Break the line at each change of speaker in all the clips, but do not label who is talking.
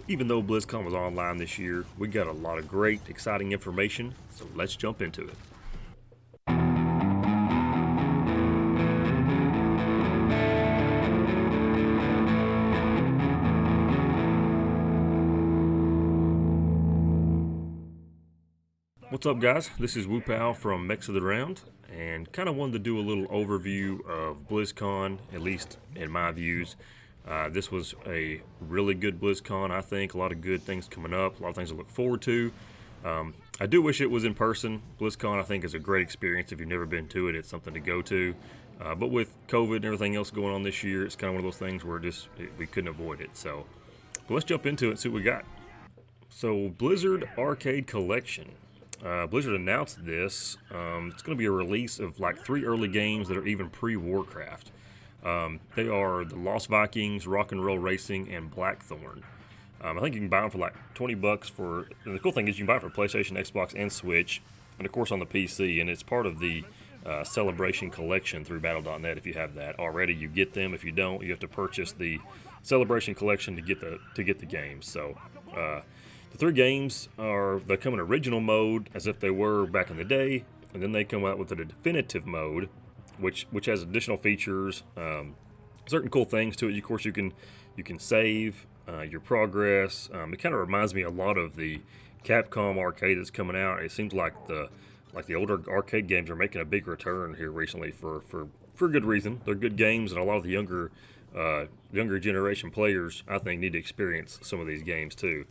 Even though BlizzCon was online this year, we got a lot of great, exciting information, so let's jump into it. What's up, guys? This is WooPal from Mechs of the Round, and kind of wanted to do a little overview of BlizzCon, at least in my views. This was a really good BlizzCon, I think. A lot of good things coming up, a lot of things to look forward to. I do wish it was in person. BlizzCon, I think, is a great experience. If you've never been to it, it's something to go to. But with COVID and everything else going on this year, it's kind of one of those things where we couldn't avoid it. So let's jump into it and see what we got. So, Blizzard Arcade Collection. Blizzard announced this. It's going to be a release of like 3 early games that are even pre-Warcraft. They are the Lost Vikings, Rock and Roll Racing, and Blackthorn. I think you can buy them for like $20 for. And the cool thing is you can buy it for PlayStation, Xbox, and Switch, and of course on the PC. And it's part of the Celebration Collection through Battle.net. If you have that already, you get them. If you don't, you have to purchase the Celebration Collection to get the games. So. The 3 games they come in original mode as if they were back in the day, and then they come out with a definitive mode, which has additional features, certain cool things to it. Of course, you can save your progress. It kind of reminds me a lot of the Capcom arcade that's coming out. It seems like the older arcade games are making a big return here recently for good reason. They're good games, and a lot of the younger generation players, I think, need to experience some of these games too.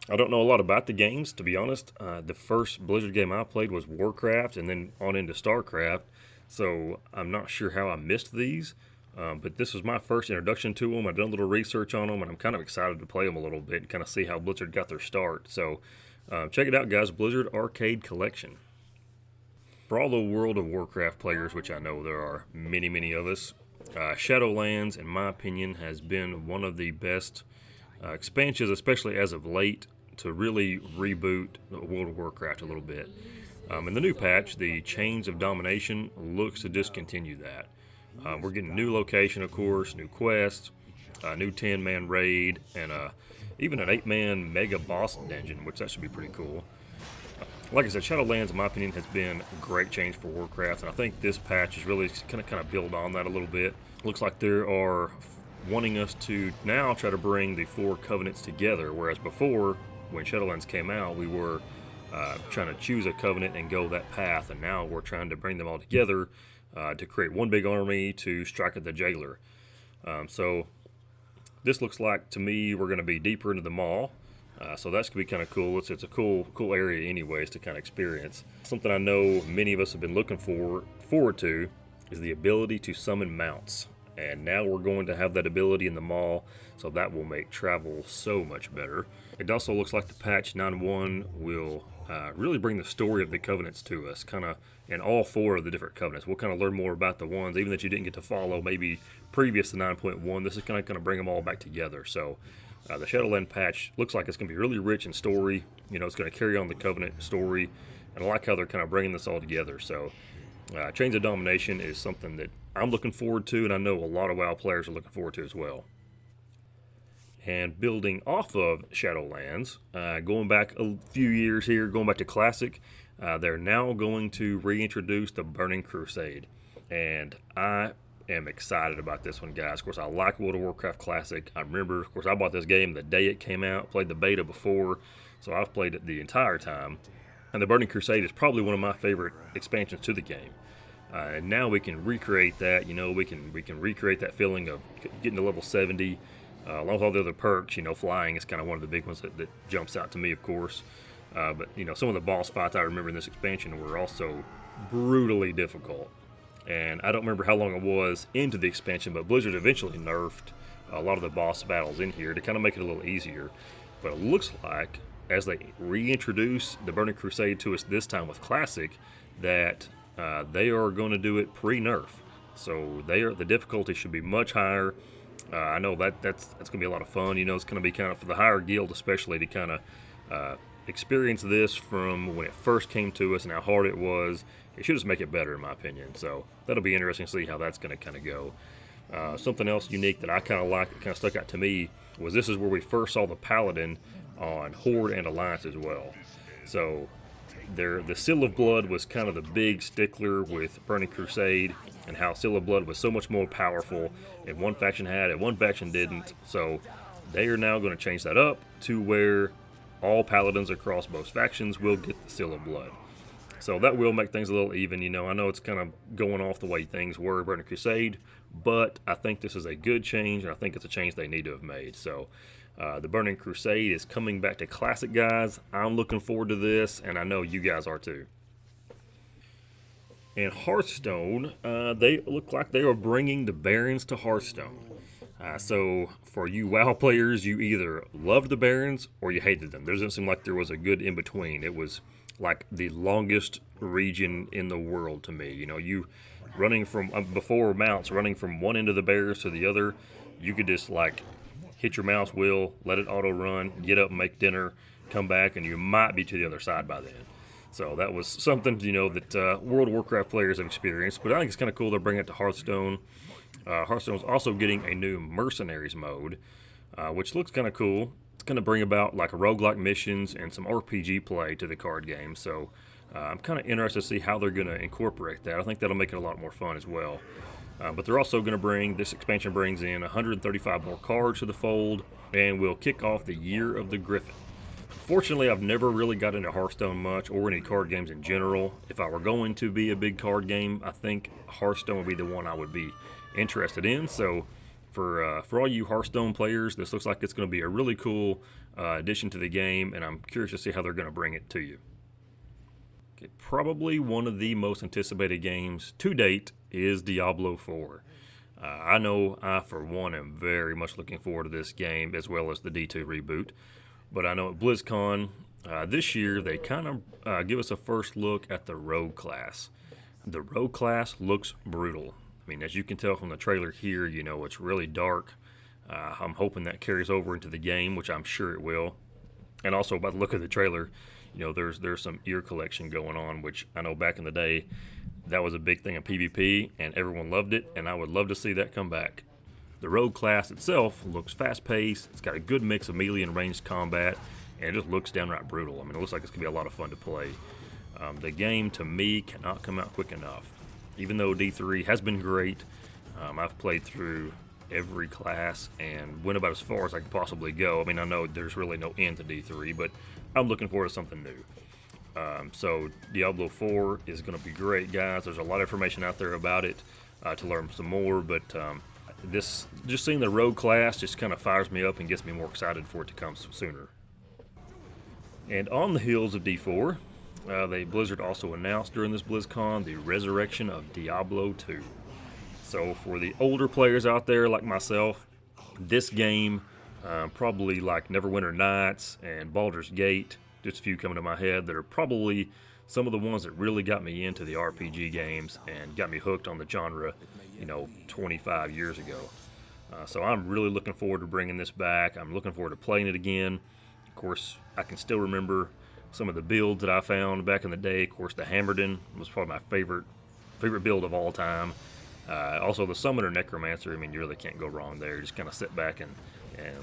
I don't know a lot about the games, to be honest. The first Blizzard game I played was Warcraft, and then on into StarCraft, so I'm not sure how I missed these, but this was my first introduction to them. I've done a little research on them, and I'm kind of excited to play them a little bit and kind of see how Blizzard got their start. So check it out, guys, Blizzard Arcade Collection. For all the World of Warcraft players, which I know there are many, many of us, Shadowlands, in my opinion, has been one of the best expansions, especially as of late, to really reboot World of Warcraft a little bit. In the new patch, the Chains of Domination looks to discontinue that. We're getting a new location, of course, new quests, a new 10-man raid, and even an 8-man mega boss dungeon, which that should be pretty cool. Like I said, Shadowlands, in my opinion, has been a great change for Warcraft, and I think this patch is really kind of build on that a little bit. Looks like there are wanting us to now try to bring the 4 covenants together, whereas before, when Shadowlands came out, we were trying to choose a covenant and go that path, and now we're trying to bring them all together to create one big army to strike at the jailer. So this looks like, to me, we're going to be deeper into the mall, so that's going to be kind of cool. It's a cool area anyways to kind of experience. Something I know many of us have been looking forward to is the ability to summon mounts. And now we're going to have that ability in the mall, so that will make travel so much better. It also looks like the patch 9.1 will really bring the story of the covenants to us, kind of in all 4 of the different covenants. We'll kind of learn more about the ones, even that you didn't get to follow maybe previous to 9.1. This is kind of bring them all back together. So the Shadowland patch looks like it's going to be really rich in story. You know, it's going to carry on the covenant story, and I like how they're kind of bringing this all together. So Chains of Domination is something that I'm looking forward to, and I know a lot of WoW players are looking forward to as well. And building off of Shadowlands, going back a few years here, going back to Classic, they're now going to reintroduce the Burning Crusade. And I am excited about this one, guys. Of course, I like World of Warcraft Classic. I remember, of course, I bought this game the day it came out, played the beta before, so I've played it the entire time. And the Burning Crusade is probably one of my favorite expansions to the game. And now we can recreate that. You know, we can recreate that feeling of getting to level 70, along with all the other perks. You know, flying is kind of one of the big ones that jumps out to me, of course. But you know, some of the boss fights I remember in this expansion were also brutally difficult. And I don't remember how long it was into the expansion, but Blizzard eventually nerfed a lot of the boss battles in here to kind of make it a little easier. But it looks like, as they reintroduce the Burning Crusade to us this time with Classic, that they are going to do it pre-nerf. So the difficulty should be much higher. I know that's going to be a lot of fun. You know, it's going to be kind of for the higher guild, especially, to kind of experience this from when it first came to us and how hard it was. It should just make it better, in my opinion. So that'll be interesting to see how that's going to kind of go. Something else unique that I kind of like, that kind of stuck out to me, was this is where we first saw the Paladin on Horde and Alliance as well. So the Seal of Blood was kind of the big stickler with Burning Crusade, and how Seal of Blood was so much more powerful, and one faction had it, one faction didn't. So they are now going to change that up to where all Paladins across both factions will get the Seal of Blood. So that will make things a little even. I know it's kind of going off the way things were Burning Crusade, but I think this is a good change, and I think it's a change they need to have made. So the Burning Crusade is coming back to Classic, guys. I'm looking forward to this, and I know you guys are too. And Hearthstone, they look like they are bringing the Barrens to Hearthstone. So for you WoW players, you either loved the Barrens or you hated them. There doesn't seem like there was a good in between. It was like the longest region in the world to me. You running from before mounts, running from one end of the Barrens to the other, you could just like hit your mouse wheel, let it auto run, get up, make dinner, come back, and you might be to the other side by then. So that was something that World of Warcraft players have experienced. But I think it's kind of cool they're bringing it to Hearthstone. Hearthstone's also getting a new mercenaries mode, which looks kind of cool. It's going to bring about like roguelike missions and some RPG play to the card game. So I'm kind of interested to see how they're going to incorporate that. I think that'll make it a lot more fun as well. But they're also going to this expansion brings in 135 more cards to the fold, and will kick off the Year of the Griffin. Fortunately, I've never really got into Hearthstone much, or any card games in general. If I were going to be a big card game, I think Hearthstone would be the one I would be interested in. So for all you Hearthstone players, this looks like it's going to be a really cool addition to the game, and I'm curious to see how they're going to bring it to you. Okay, probably one of the most anticipated games to date is Diablo IV. I know I, for one, am very much looking forward to this game, as well as the D2 reboot. But I know at Blizzcon this year, they kind of give us a first look at the Rogue class. The Rogue class looks brutal. I mean, as you can tell from the trailer here, it's really dark. I'm hoping that carries over into the game, which I'm sure it will. And also, by the look of the trailer, there's some ear collection going on, which I know back in the day, that was a big thing in PvP, and everyone loved it, and I would love to see that come back. The Rogue class itself looks fast-paced. It's got a good mix of melee and ranged combat, and it just looks downright brutal. I mean, it looks like it's going to be a lot of fun to play. The game, to me, cannot come out quick enough. Even though D3 has been great, I've played through every class and went about as far as I could possibly go. I mean, I know there's really no end to D3, but I'm looking forward to something new. So Diablo IV is going to be great, guys. There's a lot of information out there about it to learn some more, but just seeing the Rogue class just kind of fires me up and gets me more excited for it to come sooner. And on the heels of D4, Blizzard also announced during this BlizzCon the resurrection of Diablo II. So for the older players out there like myself, this game, probably like Neverwinter Nights and Baldur's Gate, just a few coming to my head, that are probably some of the ones that really got me into the RPG games and got me hooked on the genre, 25 years ago. So I'm really looking forward to bringing this back. I'm looking forward to playing it again. Of course, I can still remember some of the builds that I found back in the day. Of course, the Hammerdin was probably my favorite build of all time. Also, the Summoner Necromancer. I mean, you really can't go wrong there. You just kind of sit back and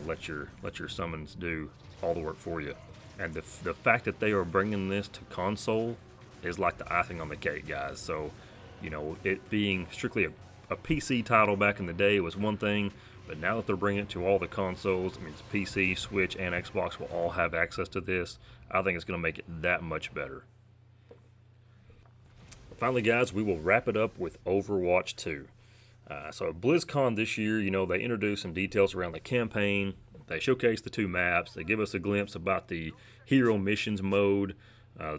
let your summons do all the work for you. And the fact that they are bringing this to console is like the icing on the cake, guys. So, it being strictly a PC title back in the day was one thing, but now that they're bringing it to all the consoles, I mean, PC, Switch, and Xbox will all have access to this. I think it's going to make it that much better. Finally, guys, we will wrap it up with Overwatch 2. So at BlizzCon this year, they introduced some details around the campaign. They showcased the 2 maps. They give us a glimpse about the hero missions mode.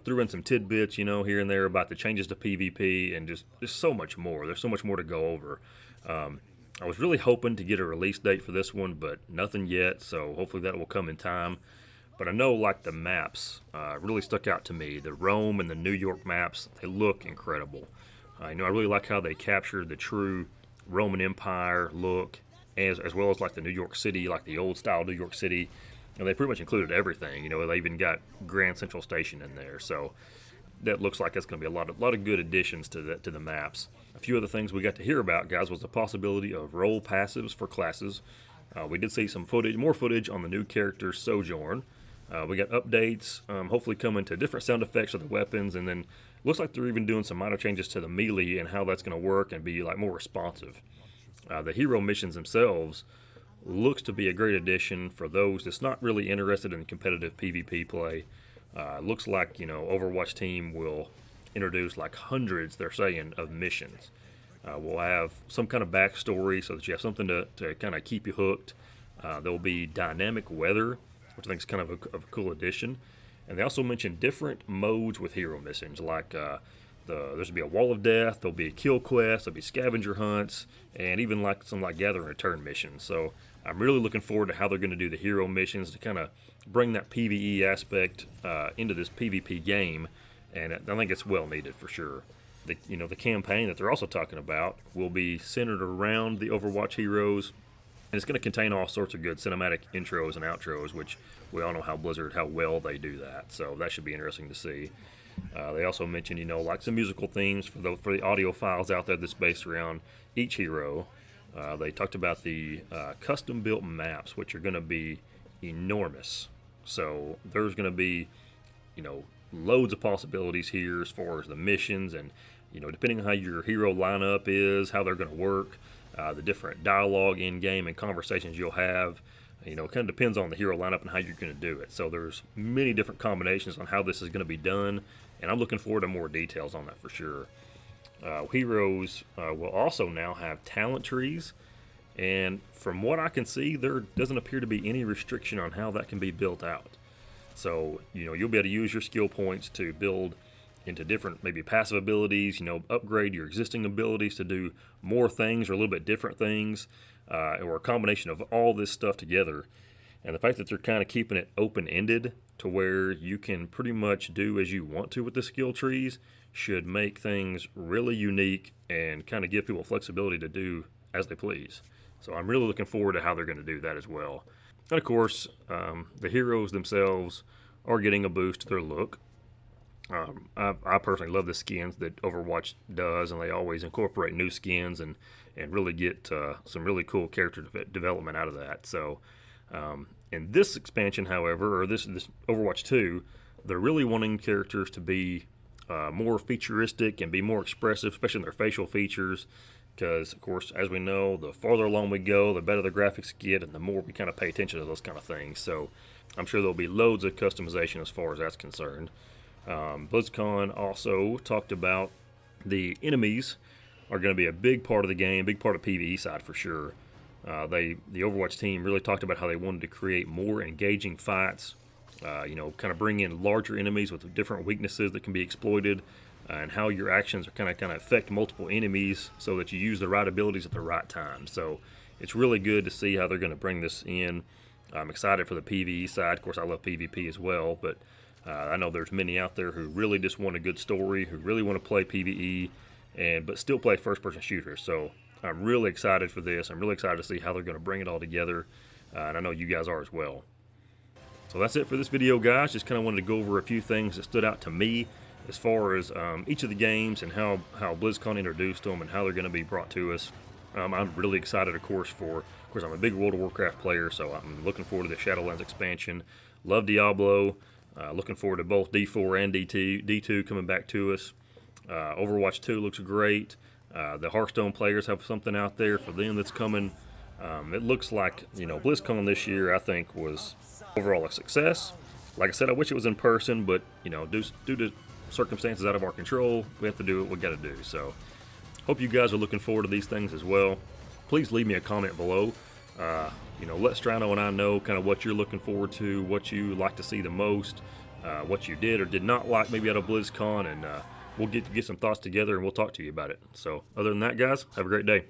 Threw in some tidbits, here and there about the changes to PvP, and just so much more. There's so much more to go over. I was really hoping to get a release date for this one, but nothing yet, so hopefully that will come in time. But I know, like, the maps really stuck out to me. The Rome and the New York maps, they look incredible. I really like how they captured the true Roman Empire look, as well as, like, the New York City, like the old-style New York City. And they pretty much included everything. They even got Grand Central Station in there. So that looks like it's going to be a lot of good additions to the maps. A few other things we got to hear about, guys, was the possibility of role passives for classes. We did see some footage, more footage on the new character Sojourn. We got updates, hopefully coming to different sound effects of the weapons, and then looks like they're even doing some minor changes to the melee and how that's going to work and be like more responsive. The hero missions themselves looks to be a great addition for those that's not really interested in competitive PvP play. Looks like, Overwatch team will introduce like hundreds, they're saying, of missions. We'll have some kind of backstory so that you have something to kind of keep you hooked. There'll be dynamic weather, which I think is kind of a cool addition. And they also mentioned different modes with hero missions, like there's going to be a wall of death, there'll be a kill quest, there'll be scavenger hunts, and even like some like gather and return missions. So I'm really looking forward to how they're going to do the hero missions to kind of bring that PvE aspect into this PvP game, and I think it's well needed for sure. The campaign that they're also talking about will be centered around the Overwatch heroes, and it's going to contain all sorts of good cinematic intros and outros, which we all know how well they do that. So that should be interesting to see. They also mentioned, like some musical themes for the audio files out there that's based around each hero. They talked about the custom-built maps, which are going to be enormous. So there's going to be, loads of possibilities here as far as the missions and, depending on how your hero lineup is, how they're going to work, the different dialogue in game and conversations you'll have. It kind of depends on the hero lineup and how you're going to do it. So there's many different combinations on how this is going to be done, and I'm looking forward to more details on that for sure. Heroes will also now have talent trees, and from what I can see, there doesn't appear to be any restriction on how that can be built out. So, you'll be able to use your skill points to build into different maybe passive abilities, upgrade your existing abilities to do more things or a little bit different things, or a combination of all this stuff together. And the fact that they're kind of keeping it open-ended to where you can pretty much do as you want to with the skill trees should make things really unique and kind of give people flexibility to do as they please. So I'm really looking forward to how they're going to do that as well. And of course, the heroes themselves are getting a boost to their look. I personally love the skins that Overwatch does, and they always incorporate new skins and really get some really cool character development out of that. So in this expansion, however, or this Overwatch 2, they're really wanting characters to be more futuristic and be more expressive, especially in their facial features. Because, of course, as we know, the farther along we go, the better the graphics get, and the more we kind of pay attention to those kind of things. So I'm sure there'll be loads of customization as far as that's concerned. Blizzcon also talked about the enemies are going to be a big part of the game, big part of PvE side for sure. The Overwatch team really talked about how they wanted to create more engaging fights, kind of bring in larger enemies with different weaknesses that can be exploited, and how your actions are kind of affect multiple enemies so that you use the right abilities at the right time. So it's really good to see how they're going to bring this in. I'm excited for the PvE side. Of course, I love PvP as well, but I know there's many out there who really just want a good story, who really want to play PvE, but still play first-person shooters. So I'm really excited for this. I'm really excited to see how they're going to bring it all together, and I know you guys are as well. So that's it for this video, guys. Just kind of wanted to go over a few things that stood out to me as far as each of the games and how BlizzCon introduced them and how they're going to be brought to us. I'm really excited, of course, I'm a big World of Warcraft player, so I'm looking forward to the Shadowlands expansion. Love Diablo. Looking forward to both D4 and D2 coming back to us. Overwatch 2 looks great. The Hearthstone players have something out there for them that's coming. It looks like, BlizzCon this year, I think, was overall a success. Like I said, I wish it was in person, but, due to circumstances out of our control, we have to do what we got to do. So hope you guys are looking forward to these things as well. Please leave me a comment below. Let Strano and I know kind of what you're looking forward to, what you like to see the most, what you did or did not like maybe out of BlizzCon, and we'll get some thoughts together and we'll talk to you about it. So other than that, guys, have a great day.